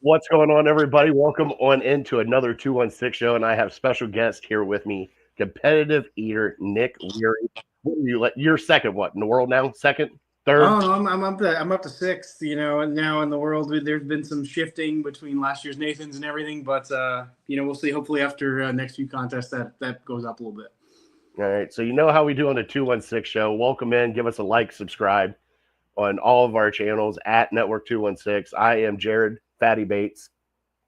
What's going on, everybody? Welcome on into another 216 show, and I have special guest here with me, competitive eater Nick Wehry. What are you you're second, what in the world now? Second, third? Oh no, I'm up to sixth. And now in the world, there's been some shifting between last year's Nathans and everything, but we'll see. Hopefully, after next few contests, that goes up a little bit. All right. So you know how we do on the 216 show. Welcome in. Give us a like, subscribe on all of our channels at Network 216. I am Jared Fatty Bates,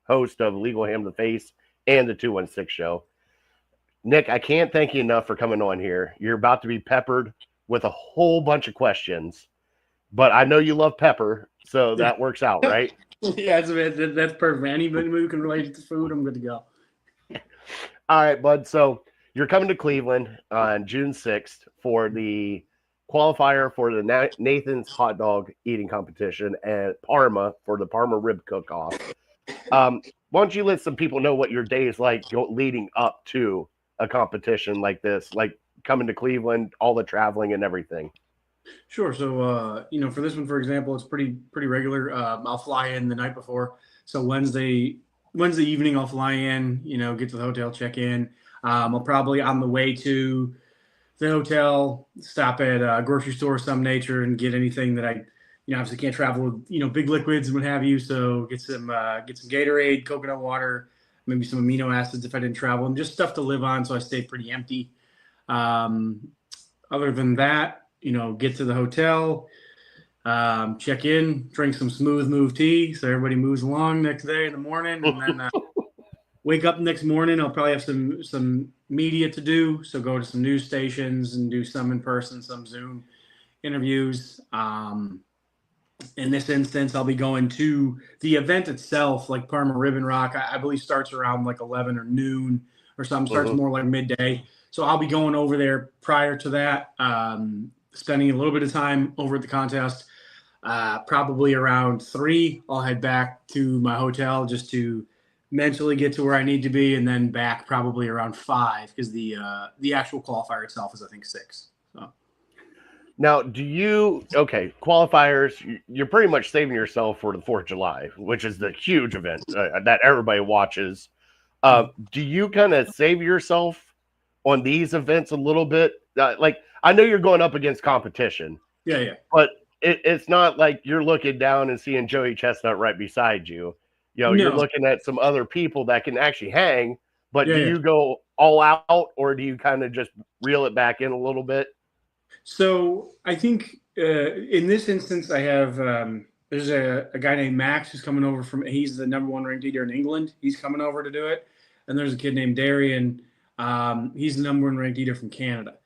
host of Legal Ham to Face and the 216 show. Nick, I can't thank you enough for coming on here. You're about to be peppered with a whole bunch of questions, but I know you love pepper, so that works out, right? Yeah, that's perfect. Anybody who can relate it to food, I'm good to go. All right, bud. So you're coming to Cleveland on June 6th for the qualifier for the Nathan's hot dog eating competition at Parma for the Parma rib cook-off. Why don't you let some people know what your day is like leading up to a competition like this, like coming to Cleveland, all the traveling and everything? Sure. So for this one, for example, it's pretty regular. I'll fly in the night before. So Wednesday evening, I'll fly in. Get to the hotel, check in. I'll probably on the way to the hotel, stop at a grocery store of some nature and get anything that I, obviously can't travel with, big liquids and what have you. So get some Gatorade, coconut water, maybe some amino acids if I didn't travel, and just stuff to live on. So I stay pretty empty. Other than that, get to the hotel, check in, drink some smooth move tea. So everybody moves along next day in the morning, and then wake up next morning. I'll probably have some media to do. So go to some news stations and do some in person, some Zoom interviews. In this instance, I'll be going to the event itself, like Parma Ribbon Rock. I believe starts around like 11 or noon or something. Starts more like midday. So I'll be going over there prior to that, spending a little bit of time over at the contest. Probably around 3, I'll head back to my hotel just to mentally get to where I need to be, and then back probably around 5 because the actual qualifier itself is, I think, 6. So. Now, qualifiers, you're pretty much saving yourself for the 4th of July, which is the huge event that everybody watches. Do you kind of save yourself on these events a little bit? Like, I know you're going up against competition. Yeah. But it's not like you're looking down and seeing Joey Chestnut right beside you. No. You're looking at some other people that can actually hang, but do you Yeah. go all out or do you kind of just reel it back in a little bit? So I think in this instance, I have there's a guy named Max who's coming over he's the number 1 ranked eater in England. He's coming over to do it. And there's a kid named Darian. He's the number 1 ranked eater from Canada.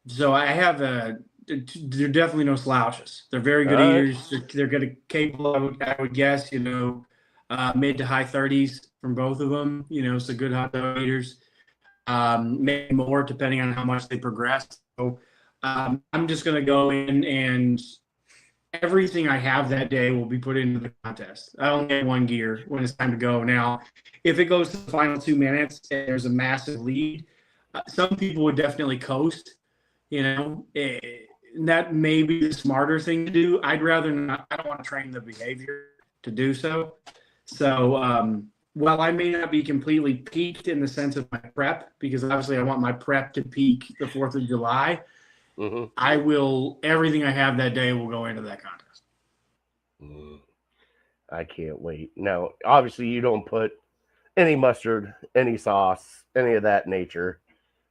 So I have they're definitely no slouches. They're very good eaters. They're good, capable, I would guess, mid to high 30s from both of them, so good hot dog eaters. Maybe more depending on how much they progress. So I'm just going to go in, and everything I have that day will be put into the contest. I only have 1 gear when it's time to go. Now, if it goes to the final 2 minutes and there's a massive lead, some people would definitely coast, that may be the smarter thing to do. I'd rather not. I don't want to train the behavior to do so. So while I may not be completely peaked in the sense of my prep, because obviously I want my prep to peak the 4th of July, I will, everything I have that day will go into that contest. I can't wait. Now, obviously you don't put any mustard, any sauce, any of that nature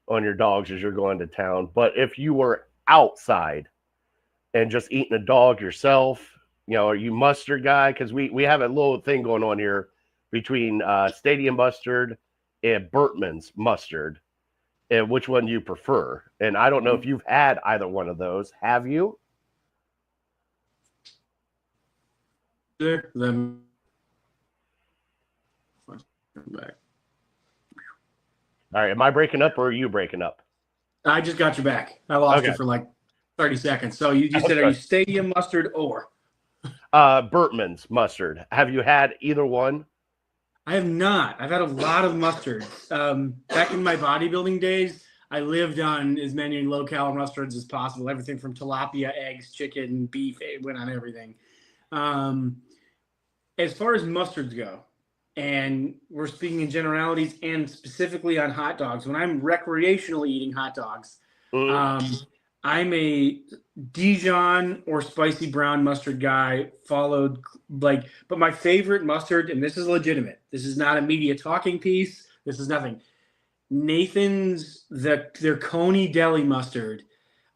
on your dogs as you're going to town. But if you were outside and just eating a dog yourself, are you mustard guy? Because we have a little thing going on here between Stadium Mustard and Burtman's Mustard. And which one do you prefer? And I don't know if you've had either one of those. Have you? Them back. All right. Am I breaking up or are you breaking up? I just got you back. I lost you for like 30 seconds. So you said, are you Stadium Mustard or? Burtman's Mustard. Have you had either one? I have not. I've had a lot of mustards. Back in my bodybuilding days, I lived on as many low-cal mustards as possible. Everything from tilapia, eggs, chicken, beef. It went on everything. as far as mustards go, and we're speaking in generalities and specifically on hot dogs, when I'm recreationally eating hot dogs, Mm. um, I'm a Dijon or spicy brown mustard guy, followed but my favorite mustard, and this is legitimate. This is not a media talking piece. This is nothing. Nathan's their Coney Deli mustard.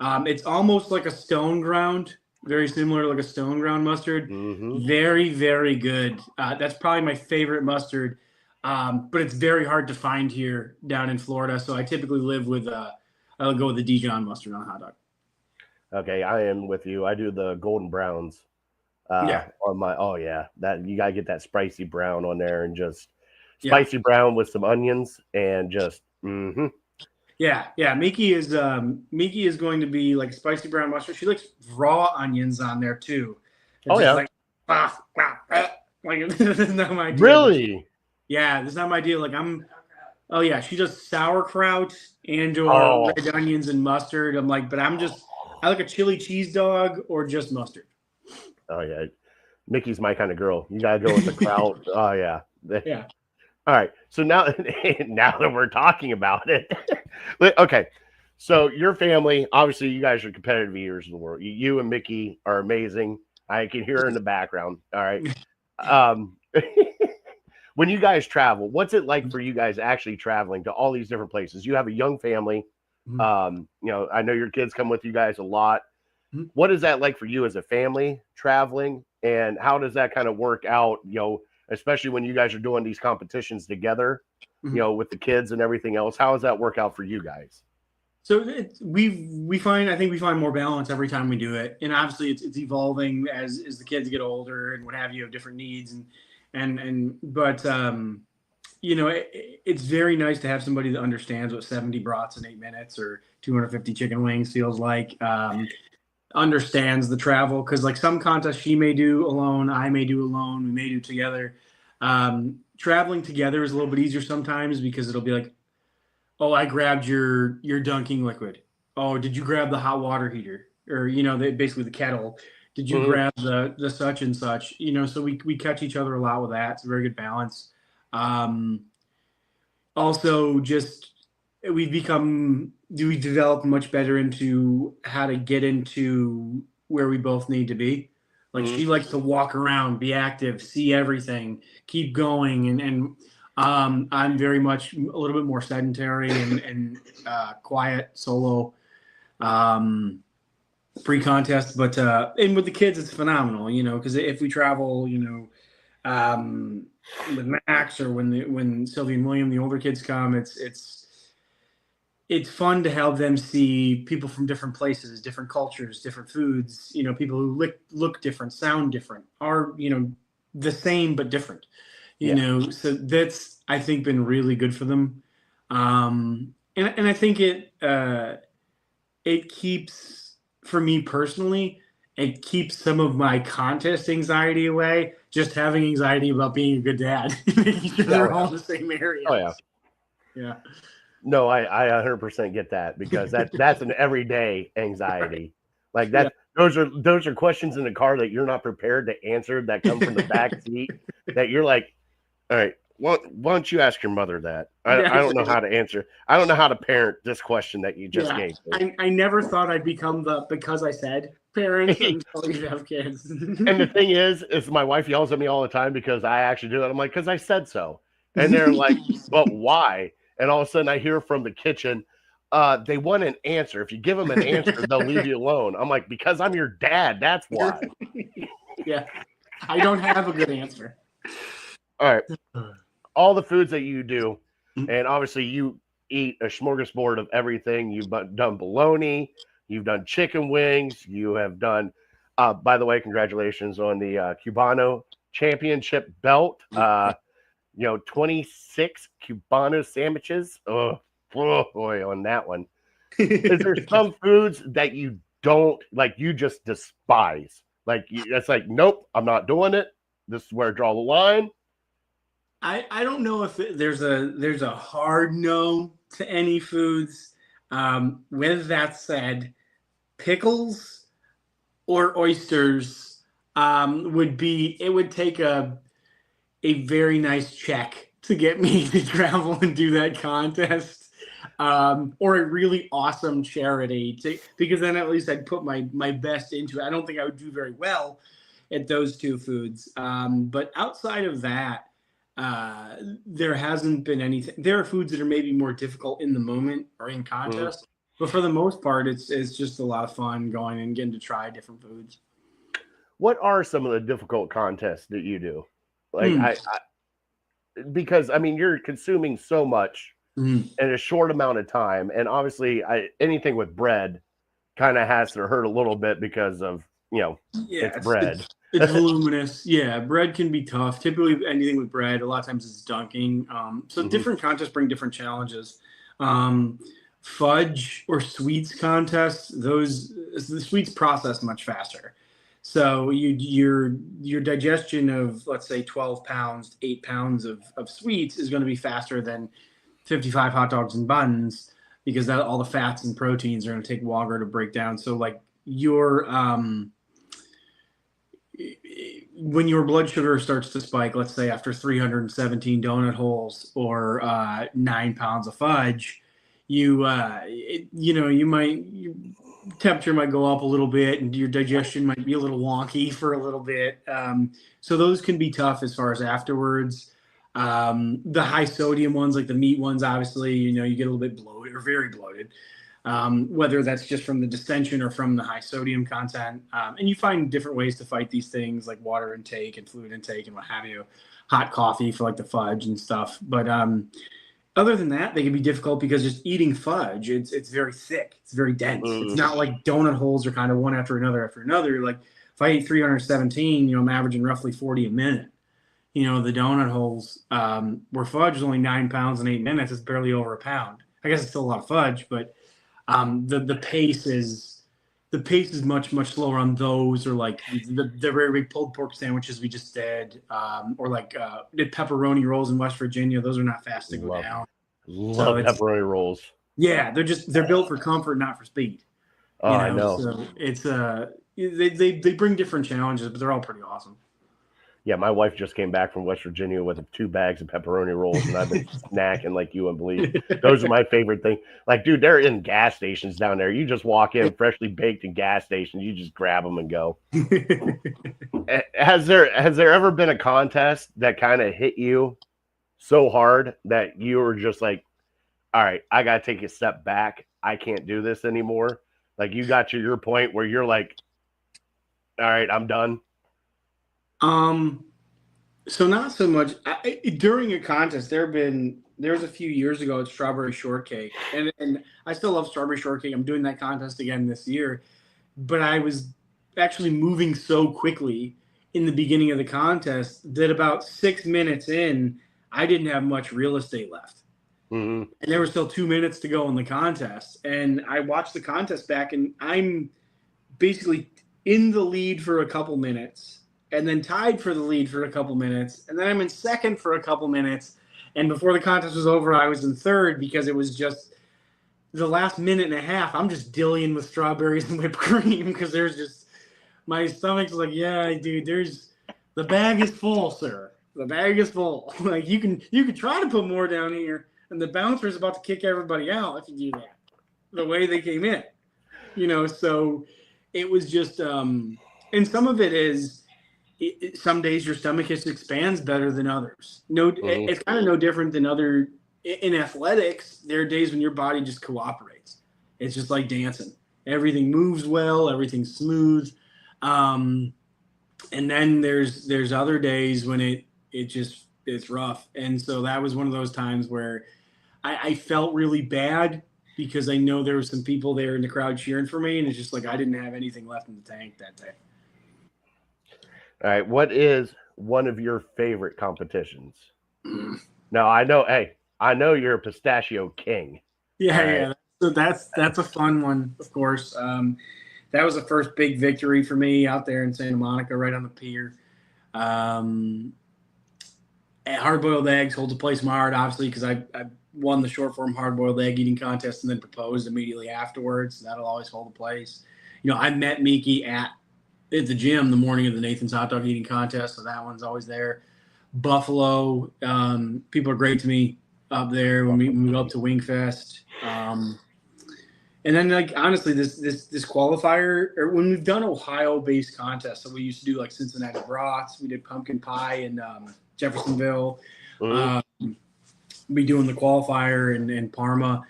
It's almost like a stone ground, very similar to like a stone ground mustard. Hmm. Very, very good. That's probably my favorite mustard, but it's very hard to find here down in Florida. So I typically live with I'll go with the Dijon mustard on a hot dog. Okay, I am with you. I do the golden browns Yeah, on my. Oh yeah, that you gotta get that spicy brown on there, and just yeah, spicy brown with some onions, and just mm-hmm. yeah. Miki is going to be like spicy brown mustard. She likes raw onions on there too. It's Oh just yeah, like like this is not my deal. really. Yeah, this is not my deal. Like I'm. Oh yeah, she does sauerkraut and or Oh, red onions and mustard. I'm like, but I like a chili cheese dog or just mustard. oh yeah. Mickey's my kind of girl. You gotta go with the crowd. Oh yeah. Yeah. All right. So now, now that we're talking about it, okay. So your family, obviously, you guys are competitive eaters in the world. You and Mickey are amazing. I can hear her in the background. All right. Um, when you guys travel, what's it like for you guys actually traveling to all these different places? You have a young family. Mhm. I know your kids come with you guys a lot. Mhm. What is that like for you as a family traveling, and how does that kind of work out? Especially when you guys are doing these competitions together, Mhm. with the kids and everything else. How does that work out for you guys? So we find I think we find more balance every time we do it, and obviously it's evolving as the kids get older and what have you, have different needs and but it's very nice to have somebody that understands what 70 brats in 8 minutes or 250 chicken wings feels like. Understands the travel because like some contests she may do alone, I may do alone, we may do together. Traveling together is a little bit easier sometimes because it'll be like, oh, I grabbed your dunking liquid. Oh, did you grab the hot water heater or basically the kettle? Did you Mhm. grab the such and such? So we catch each other a lot with that. It's a very good balance. Um, Also just we develop much better into how to get into where we both need to be. Like Mhm. she likes to walk around, be active, see everything, keep going, and I'm very much a little bit more sedentary and quiet, solo, um, pre-contest. But and with the kids, it's phenomenal, because if we travel, with Max or when Sylvie and William, the older kids come, it's fun to help them see people from different places, different cultures, different foods. People who look different, sound different, are the same but different. Yeah. So that's I think been really good for them, and I think it keeps for me personally. It keeps some of my contest anxiety away. Just having anxiety about being a good dad, making sure Yeah. Oh they're yeah. all in the same Oh yeah. areas. Yeah. No, I 100% get that because that's an everyday Right. anxiety. Like Yeah. that those are questions in the car that you're not prepared to answer that come from the back seat that you're like, all right, why don't you ask your mother that? I That's don't know it. how to answer. I don't know how to parent this question that you just Yeah. gave I never thought I'd become the because I said parents me. until you have kids. And the thing is my wife yells at me all the time because I actually do it. I'm like, because I said so. And they're like, but why? And all of a sudden I hear from the kitchen, they want an answer. If you give them an answer, they'll leave you alone. I'm like, because I'm your dad. That's why. Yeah. I don't have a good answer. All right. All the foods that you do, and obviously you eat a smorgasbord of everything. You've done bologna, you've done chicken wings, you have done. By the way, congratulations on the Cubano Championship belt. 26 Cubano sandwiches. Oh boy, on that one. Is there some foods that you don't like? You just despise. Like it's like, nope, I'm not doing it. This is where I draw the line. I don't know if there's a hard no to any foods. With that said, pickles or oysters would be it would take a a very nice check to get me to travel and do that contest, or a really awesome charity because then at least I'd put my best into it. I don't think I would do very well at those two foods, but outside of that, there hasn't been anything. There are foods that are maybe more difficult in the moment or in Mm. contest, but for the most part, it's just a lot of fun going and getting to try different foods. What are some of the difficult contests that you do? Like Mm. because I mean you're consuming so much Mm. in a short amount of time, and obviously anything with bread kind of has to hurt a little bit because of Yeah, it's bread. it's voluminous. Yeah, bread can be tough. Typically, anything with bread, a lot of times it's dunking. So Hmm. different contests bring different challenges. Um, Fudge or sweets contests, those the sweets process much faster. So your digestion of, let's say, 12 pounds, 8 pounds of sweets is going to be faster than 55 hot dogs and buns because all the fats and proteins are going to take longer to break down. So like your when your blood sugar starts to spike, let's say after 317 donut holes or 9 pounds of fudge, your temperature might go up a little bit and your digestion might be a little wonky for a little bit. So those can be tough as far as afterwards. The high sodium ones, like the meat ones, obviously, you get a little bit bloated or very bloated. Whether that's just from the distension or from the high sodium content. And you find different ways to fight these things like water intake and fluid intake and what have you, hot coffee for like the fudge and stuff. But other than that, they can be difficult because just eating fudge, it's very thick, it's very dense. It's Mm. not like donut holes are kind of one after another after another. Like if I eat 317, I'm averaging roughly 40 a minute. The donut holes, where fudge is only 9 pounds in 8 minutes, it's barely over a pound. I guess it's still a lot of fudge, but the pace is much slower on those, or like the very big pulled pork sandwiches we just did, or like did pepperoni rolls in West Virginia. Those are not fast to go Love down. So love it's pepperoni rolls. yeah, they're built for comfort, not for speed. Oh, I know. So it's they bring different challenges, but they're all pretty awesome. Yeah, my wife just came back from West Virginia with 2 bags of pepperoni rolls, and I've been snacking like you wouldn't believe. Those are my favorite thing. Like, dude, they're in gas stations down there. You just walk in, freshly baked in gas stations. You just grab them and go. Has there ever been a contest that kind of hit you so hard that you were just like, all right, I got to take a step back. I can't do this anymore. Like you got to your point where you're like, all right, I'm done. um, so not so much during a contest. There was a few years ago at strawberry shortcake, and I still love strawberry shortcake. I'm doing that contest again this year, but I was actually moving so quickly in the beginning of the contest that about 6 minutes in, I didn't have much real estate left. Hmm. And there were still 2 minutes to go in the contest. And I watched the contest back, and I'm basically in the lead for a couple minutes, and then tied for the lead for a couple minutes. And then I'm in second for a couple minutes. And before the contest was over, I was in third because it was just the last minute and a half. I'm just dillying with strawberries and whipped cream because there's just my stomach's like, yeah, dude, the bag is full, sir. The bag is full. Like you can try to put more down here, and the bouncer is about to kick everybody out if you do that. The way they came in, so it was just, and some of it is, some days your stomach just expands better than others. No, Hmm. it's kind of no different than other in athletics. There are days when your body just cooperates. It's just like dancing. Everything moves well. Everything's smooth. Um, and then there's other days when it's rough. And so that was one of those times where I felt really bad because I know there were some people there in the crowd cheering for me, and it's just like I didn't have anything left in the tank that day. All right, what is one of your favorite competitions? Now I know, hey, I know you're a pistachio king. All Yeah, right. yeah. So that's a fun one, of course. That was the first big victory for me out there in Santa Monica, right on the pier. Um, Hard boiled eggs holds a place in my heart, obviously, because I won the short form hard boiled egg eating contest and then proposed immediately afterwards. So that'll always hold a place. I met Miki at the gym the morning of the Nathan's hot dog eating contest, so that one's always there. Buffalo. People are great to me up there when we go up to Wingfest. And then, like, honestly, this qualifier, or when we've done Ohio-based contests, so we used to do like Cincinnati brats, we did pumpkin pie in Jeffersonville. We doing the qualifier in Parma.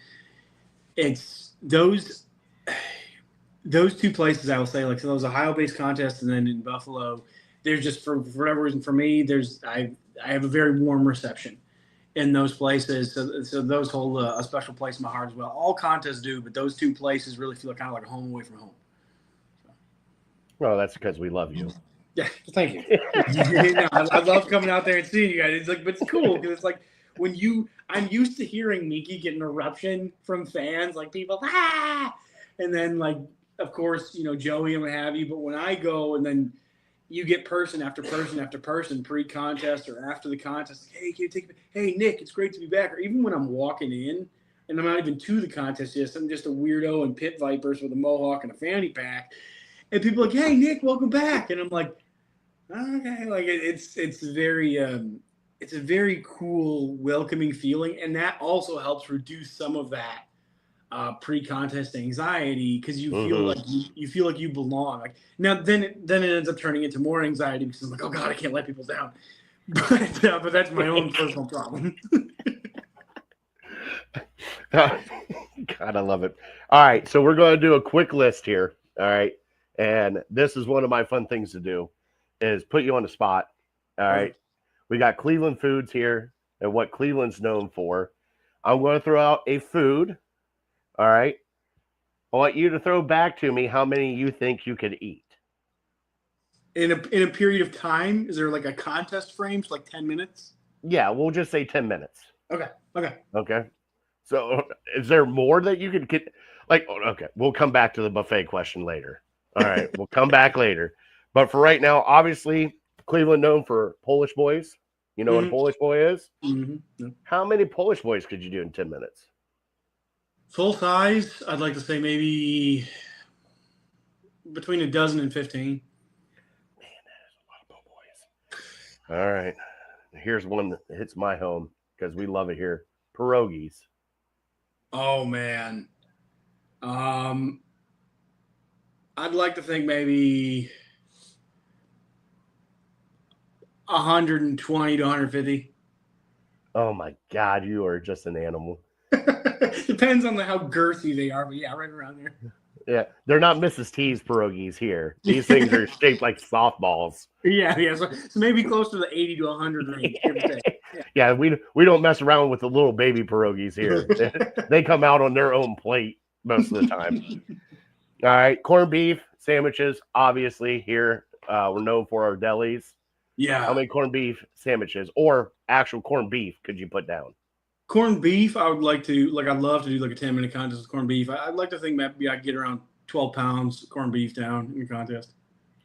It's those two places, I will say, like, so those Ohio-based contests, and then in Buffalo, there's just for whatever reason for me, I have a very warm reception in those places, so those hold a special place in my heart as well. All contests do, but those two places really feel kind of like a home away from home. Well, that's because we love you. Yeah, thank you. No, I love coming out there and seeing you guys. It's like, but it's cool because it's like when I'm used to hearing Miki get an eruption from fans, like people, and then like, of course, Joey and what have you. But when I go and then you get person after person after person pre-contest or after the contest, like, hey, can you take me? Hey, Nick, it's great to be back. Or even when I'm walking in and I'm not even to the contest yet, I'm just a weirdo in pit vipers with a mohawk and a fanny pack, and people are like, hey, Nick, welcome back, and I'm like, okay, like it's a very cool, welcoming feeling, and that also helps reduce some of that pre-contest anxiety because you feel like you feel like you belong. Like now, then it ends up turning into more anxiety because I'm like, oh god, I can't let people down. But that's my own personal problem. God, I love it. All right, so we're going to do a quick list here. All right, and this is one of my fun things to do, is put you on the spot. All right, we got Cleveland foods here and what Cleveland's known for. I'm going to throw out a food. All right. I want you to throw back to me how many you think you could eat. In a period of time? Is there like a contest frame? So like 10 minutes? Yeah, we'll just say 10 minutes. Okay. So is there more that you could get? Like, okay, we'll come back to the buffet question later. All right, we'll come back later. But for right now, obviously, Cleveland known for Polish boys. You know what a Polish boy is? Mm-hmm. How many Polish boys could you do in 10 minutes? Full size, I'd like to say maybe between a dozen and 15. Man, that is a lot of po' boys. All right. Here's one that hits my home because we love it here. Pierogies. Oh, man. I'd like to think maybe 120 to 150. Oh, my God. You are just an animal. Depends on how girthy they are, but yeah, right around there. Yeah, they're not Mrs. T's pierogies here. These things are shaped like softballs. Yeah. So maybe close to the 80 to 100 range. Yeah, we don't mess around with the little baby pierogies here. They come out on their own plate most of the time. All right, corned beef sandwiches. Obviously, here we're known for our delis. Yeah. How many corned beef sandwiches or actual corned beef could you put down? Corned beef, I'd love to do like a 10-minute contest with corned beef. I'd like to think maybe I'd get around 12 pounds corned beef down in the contest.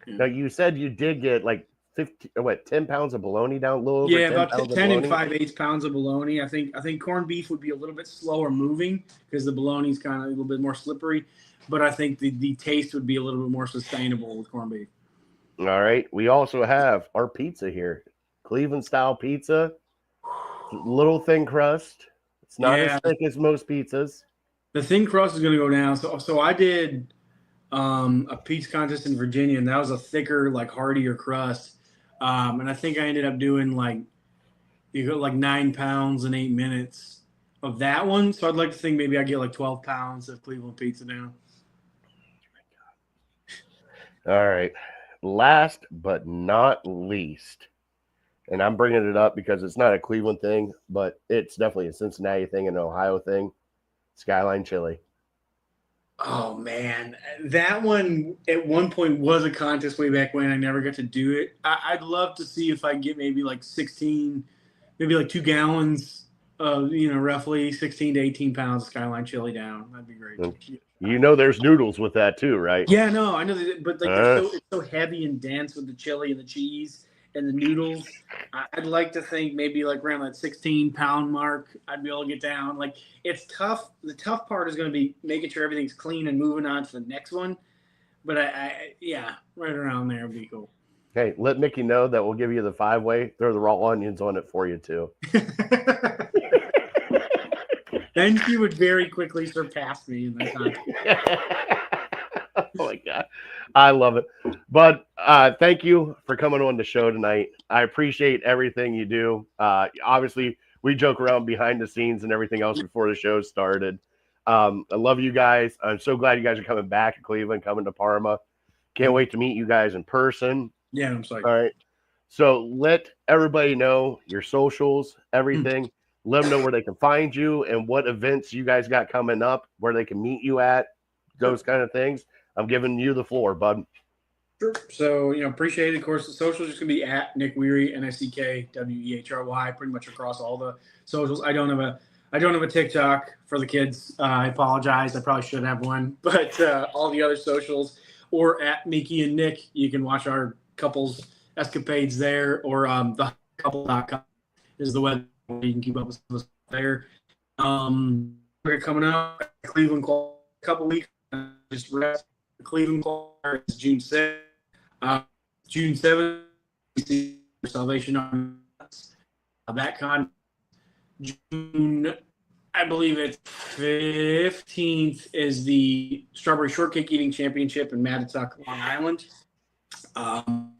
Yeah. Now, you said you did get like 10 pounds of bologna down, a little over 10 about pounds 10 of and 5/8 pounds of bologna. I think corned beef would be a little bit slower moving because the bologna is kind of a little bit more slippery, but I think the taste would be a little bit more sustainable with corned beef. All right. We also have our pizza here. Cleveland style pizza. Little thin crust. It's not as thick as most pizzas. The thin crust is going to go down. So I did a pizza contest in Virginia, and that was a thicker, like heartier crust. And I think I ended up doing like 9 pounds in 8 minutes of that one. So I'd like to think maybe I get like 12 pounds of Cleveland pizza down. All right. Last but not least, and I'm bringing it up because it's not a Cleveland thing, but it's definitely a Cincinnati thing and an Ohio thing. Skyline chili. Oh, man. That one at one point was a contest way back when. I never got to do it. I'd love to see if I get maybe like 16, maybe like 2 gallons of, roughly 16 to 18 pounds of Skyline chili down. That'd be great. There's noodles with that too, right? Yeah, no, I know that, but like it's so heavy and dense with the chili and the cheese and the noodles. I'd like to think maybe like around that 16-pound mark, I'd be able to get down. Like, it's tough. The tough part is going to be making sure everything's clean and moving on to the next one. But yeah, right around there would be cool. Hey, let Mickey know that we'll give you the 5-way. Throw the raw onions on it for you too. Then she would very quickly surpass me in that time. Oh my god, I love it. But thank you for coming on the show tonight. I appreciate everything you do. Obviously, we joke around behind the scenes and everything else before the show started. I love you guys. I'm so glad you guys are coming back to Cleveland, coming to Parma. Can't wait to meet you guys in person. Yeah, I'm sorry. All right. So let everybody know your socials, everything. Let them know where they can find you and what events you guys got coming up, where they can meet you at, those kind of things. I'm giving you the floor, bud. Sure. So, appreciate it. Of course, the socials is going to be at Nick Wehry, NICKWEHRY, pretty much across all the socials. I don't have a TikTok for the kids. I apologize. I probably should have one, but all the other socials or at Mickey and Nick, you can watch our couples escapades there, or thecouple.com is the web where you can keep up with us there. We're coming up Cleveland a couple weeks. Just rest. The Cleveland Choir is June 6th. June 7th, Salvation Army. That con. June, I believe it's 15th, is the Strawberry Shortcake Eating Championship in Mattituck, Long Island.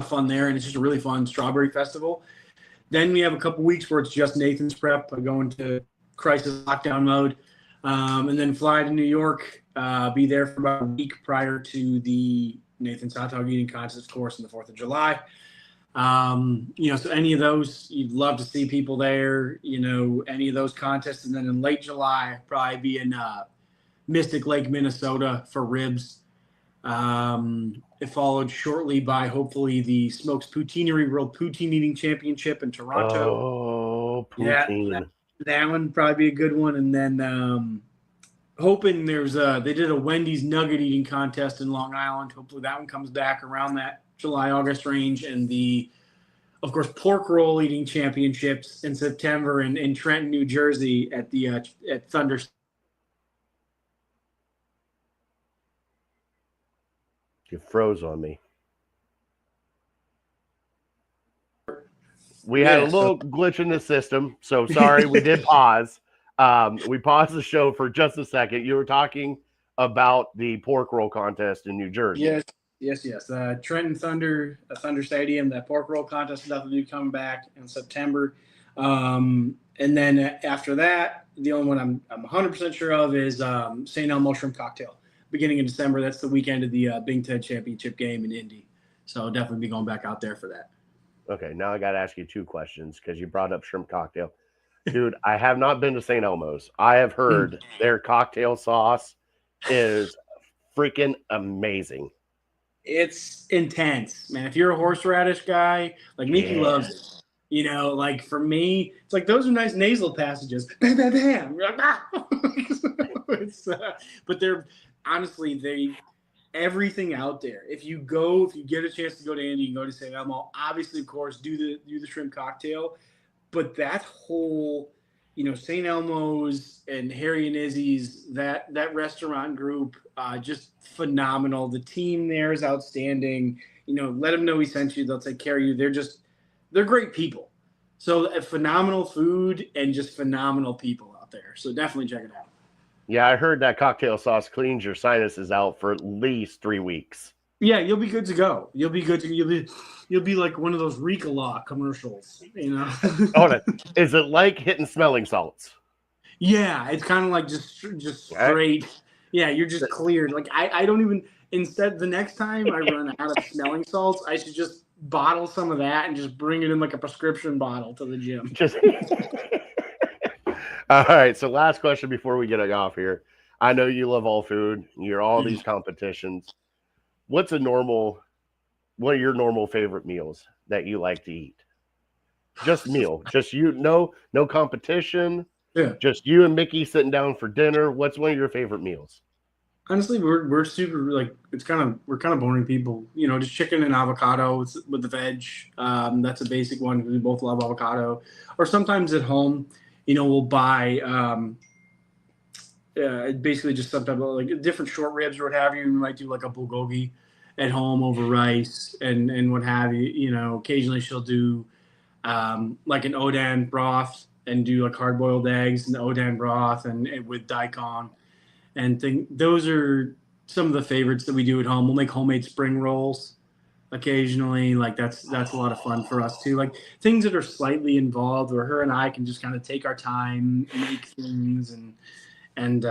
Fun there, and it's just a really fun strawberry festival. Then we have a couple weeks where it's just Nathan's prep. I go into crisis lockdown mode, and then fly to New York. Be there for about a week prior to the Nathan's hot dog eating contest, of course, on the 4th of July. So any of those, you'd love to see people there, any of those contests. And then in late July, probably be in Mystic Lake, Minnesota for ribs. It followed shortly by hopefully the Smokes Poutineery World Poutine Eating Championship in Toronto. Oh, poutine. Yeah, that one would probably be a good one. And then hoping they did a Wendy's nugget eating contest in Long Island. Hopefully that one comes back around that July-August range. And of course, pork roll eating championships in September in Trenton, New Jersey at Thunder. You froze on me. We had a little glitch in the system, so sorry. We did pause. We paused the show for just a second. You were talking about the pork roll contest in New Jersey. Yes. Trenton Thunder Stadium. That pork roll contest is definitely coming back in September. And then after that, the only one I'm 100% sure of is St. Elmo Shrimp Cocktail. Beginning of December. That's the weekend of the Big Ten Championship game in Indy. So I'll definitely be going back out there for that. Okay, now I got to ask you 2 questions because you brought up shrimp cocktail. Dude, I have not been to St. Elmo's. I have heard their cocktail sauce is freaking amazing. It's intense, man. If you're a horseradish guy, like Mickey loves it. Like for me, it's like those are nice nasal passages. Bam, bam, bam. You're like, ah! But they're honestly everything out there. If you get a chance to go to Indy, you can go to St. Elmo. Obviously, of course, do the shrimp cocktail. But that whole, St. Elmo's and Harry and Izzy's, that restaurant group, just phenomenal. The team there is outstanding. Let them know we sent you. They'll take care of you. They're great people. So phenomenal food and just phenomenal people out there. So definitely check it out. Yeah, I heard that cocktail sauce cleans your sinuses out for at least 3 weeks. Yeah, you'll be good to go. You'll be like one of those Ricola commercials, Oh, is it like hitting smelling salts? Yeah, it's kind of like just straight. Yeah, you're just cleared. Like I don't even. Instead, the next time I run out of smelling salts, I should just bottle some of that and just bring it in like a prescription bottle to the gym. All right. So last question before we get off here. I know you love all food. You're all these competitions. What's one of your normal favorite meals that you like to eat? Just meal. Just you. No competition. Yeah. Just you and Mickey sitting down for dinner. What's one of your favorite meals? Honestly, we're super like we're kind of boring people. Just chicken and avocado with the veg. That's a basic one. We both love avocado. Or sometimes at home, we'll buy basically just sometimes like different short ribs or what have you. We might do like a bulgogi at home over rice and what have you. You know, occasionally she'll do like an Odan broth and do like hard boiled eggs and Odan broth and with daikon and those are some of the favorites that we do at home. We'll make homemade spring rolls occasionally. Like that's a lot of fun for us too. Like things that are slightly involved where her and I can just kind of take our time, make things and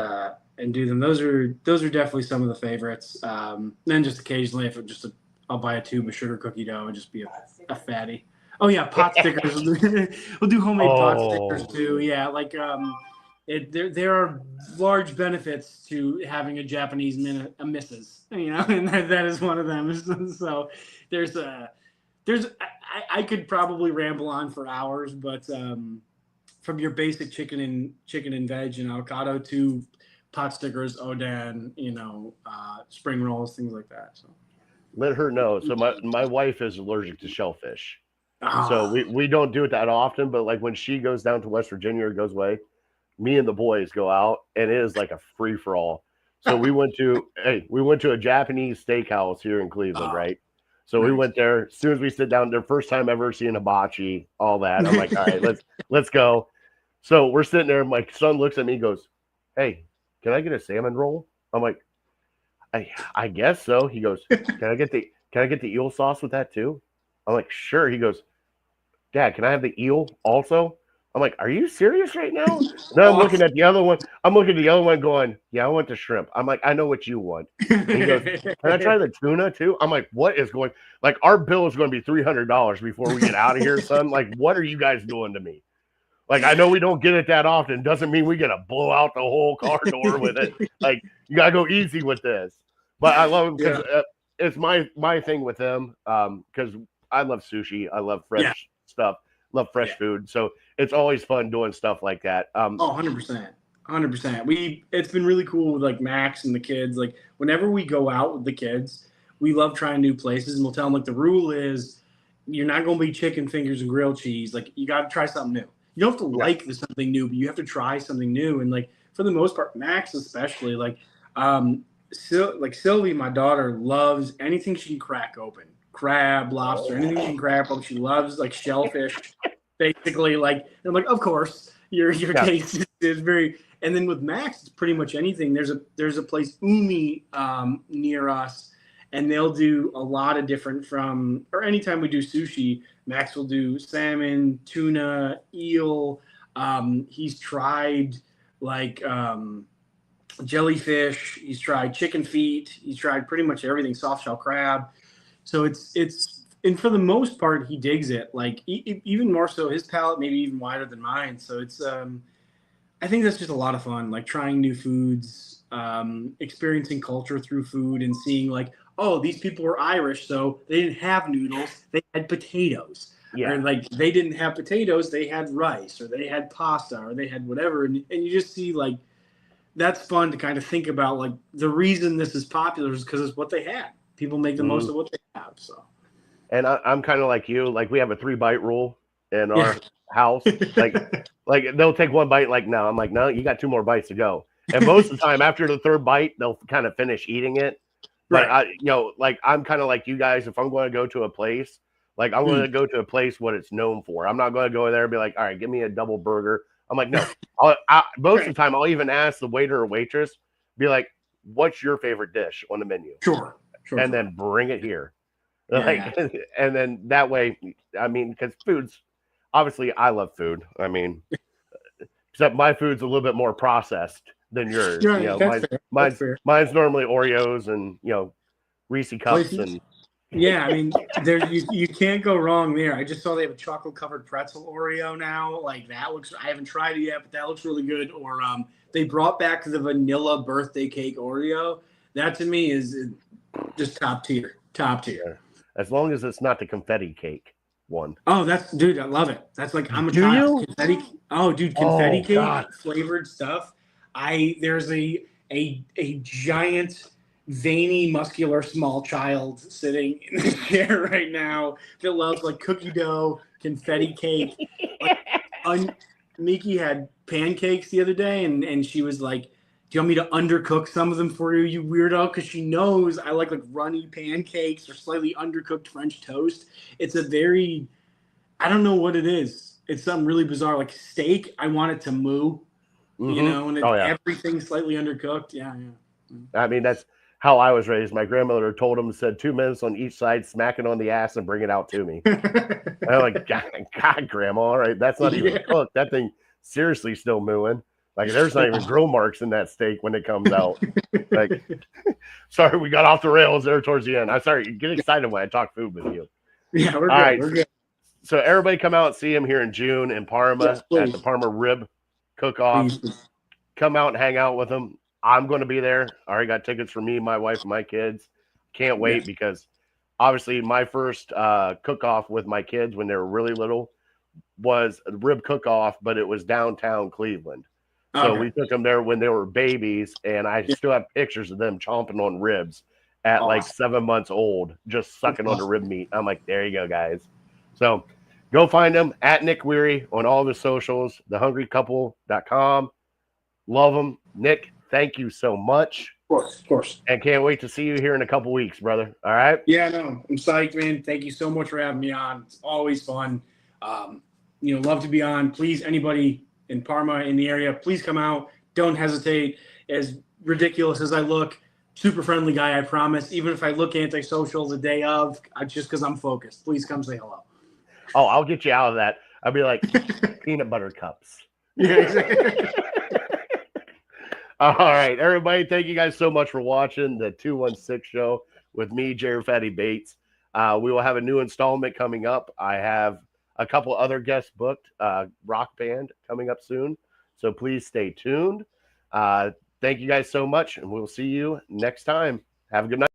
do them. Those are definitely some of the favorites. Then just occasionally if it just I'll buy a tube of sugar cookie dough and just be a fatty. Oh yeah, pot stickers. We'll do homemade pot stickers too. Yeah, like there are large benefits to having a Japanese missus, you know, and that is one of them. So I could probably ramble on for hours, but from your basic chicken and veg and avocado to pot stickers, Odan, you know, spring rolls, things like that. So Let her know. So my wife is allergic to shellfish. So ah, we don't do it that often, but like when she goes down to West Virginia or goes away, me and the boys go out and it is like a free for all. So we went to a Japanese steakhouse here in Cleveland, oh, right? So we nice. went there. As soon as we sit down, their first time ever seeing hibachi, all that. I'm like, all right, let's go. So we're sitting there. My son looks at me, and goes, "Hey, can I get a salmon roll?" I'm like, I guess so. He goes, can I get the eel sauce with that too? I'm like, sure. He goes, Dad, can I have the eel also? I'm like, are you serious right now? Then I'm looking Awesome. at the other one. I'm looking at the other one going, yeah, I want the shrimp. I'm like, I know what you want. And he goes, can I try the tuna too? I'm like, what is going like our bill is going to be $300 before we get out of here, son. Like, what are you guys doing to me? Like, I know we don't get it that often. Doesn't mean we get to blow out the whole car door with it. Like, you gotta go easy with this. But I love because Yeah. it's my thing with them. Because I love sushi. I love Yeah. fresh stuff. Love fresh Yeah. food. So it's always fun doing stuff like that. Oh, 100%. 100%. It's been really cool with like Max and the kids. Like whenever we go out with the kids, we love trying new places and we'll tell them like the rule is you're not going to be chicken fingers and grilled cheese. Like you got to try something new. You don't have to Yeah. like something new, but you have to try something new. And like for the most part, Max especially, um, like Sylvie, my daughter, loves anything she can crack open. Crab, lobster, anything she can crack open. She loves like shellfish. Basically, like I'm like, of course, your Yeah. taste is very. And then with Max, it's pretty much anything. There's a place Umi near us, and they'll do a lot of different from. Or anytime we do sushi, Max will do salmon, tuna, eel. He's tried like jellyfish. He's tried chicken feet. He's tried pretty much everything. Soft shell crab. So it's and for the most part he digs it. Like even more so, his palate maybe even wider than mine. So it's I think that's just a lot of fun. Like trying new foods, experiencing culture through food, and seeing like, oh, these people were Irish, so they didn't have noodles, they had potatoes. Or Yeah. like they didn't have potatoes, they had rice, or they had pasta, or they had whatever, and you just see like that's fun to kind of think about. Like the reason this is popular is because it's what they had. People make the most Mhm. of what they have. So And I'm kind of like you. Like we have a 3 bite rule in yeah. our house. Like they'll take 1 bite. Like no, I'm like no, you got 2 more bites to go. And most of the time, after the third bite, they'll kind of finish eating it. But Right. like I'm kind of like you guys. If I'm going to go to a place, like I'm going Mm. to go to a place what it's known for. I'm not going to go there and be like, all right, give me a double burger. I'm like, no. Most of Right. the time, I'll even ask the waiter or waitress, be like, what's your favorite dish on the menu, Sure. Sure. and Sure. then bring it here. Yeah. Like, Yeah. and then that way, I mean, because food's obviously I love food. I mean, except my food's a little bit more processed than yours. Yeah. That's fair. That's fair. Mine's normally Oreos and Reese Well, cups and yeah, I mean, there you can't go wrong there. I just saw they have a chocolate covered pretzel Oreo now. Like that looks. I haven't tried it yet, but that looks really good. Or they brought back the vanilla birthday cake Oreo. That to me is just top tier. Top tier. yeah, as long as it's not the confetti cake one. Oh, that's dude, I love it. That's like I'm a Do child. you? Confetti. Oh, dude, confetti Oh cake God, flavored stuff. There's a giant veiny muscular small child sitting in the chair right now that loves like cookie dough, confetti cake. Like Miki had pancakes the other day and she was like, Do you want me to undercook some of them for you, you weirdo? Because she knows I like runny pancakes or slightly undercooked French toast. It's a very, I don't know what it is. It's something really bizarre. Like steak, I want it to moo, and Oh, yeah. everything slightly undercooked. Yeah, yeah. I mean, that's how I was raised. My grandmother told him, said 2 minutes on each side, smack it on the ass and bring it out to me. I'm like, God, Grandma, all right, that's not even cooked. That thing seriously still mooing. Like, there's not even grill marks in that steak when it comes out. Like, sorry, we got off the rails there towards the end. I'm sorry, you get excited when I talk food with you. Yeah, we're good. All right, we're good. So everybody come out and see him here in June in Parma at the Parma Rib Cook-Off. Come out and hang out with him. I'm going to be there. I already got tickets for me, my wife, and my kids. Can't wait because obviously my first cook-off with my kids when they were really little was a rib cook-off, but it was downtown Cleveland. So we took them there when they were babies, and I still have pictures of them chomping on ribs at like 7 months old, just sucking on the rib meat. I'm like, there you go, guys. So go find him at Nick Wehry on all the socials, thehungrycouple.com. Love him. Nick, thank you so much. Of course. And can't wait to see you here in a couple weeks, brother. All right? Yeah, no, I'm psyched, man. Thank you so much for having me on. It's always fun. Love to be on. Please, anybody in Parma, in the area, please come out. Don't hesitate. As ridiculous as I look, super friendly guy, I promise. Even if I look antisocial the day of, just because I'm focused. Please come say hello. Oh, I'll get you out of that. I'll be like, peanut butter cups. Yeah, exactly. All right, everybody. Thank you guys so much for watching the 216 show with me, Jerry Fatty Bates. We will have a new installment coming up. I have a couple other guests booked, rock band coming up soon. So please stay tuned. Thank you guys so much, and we'll see you next time. Have a good night.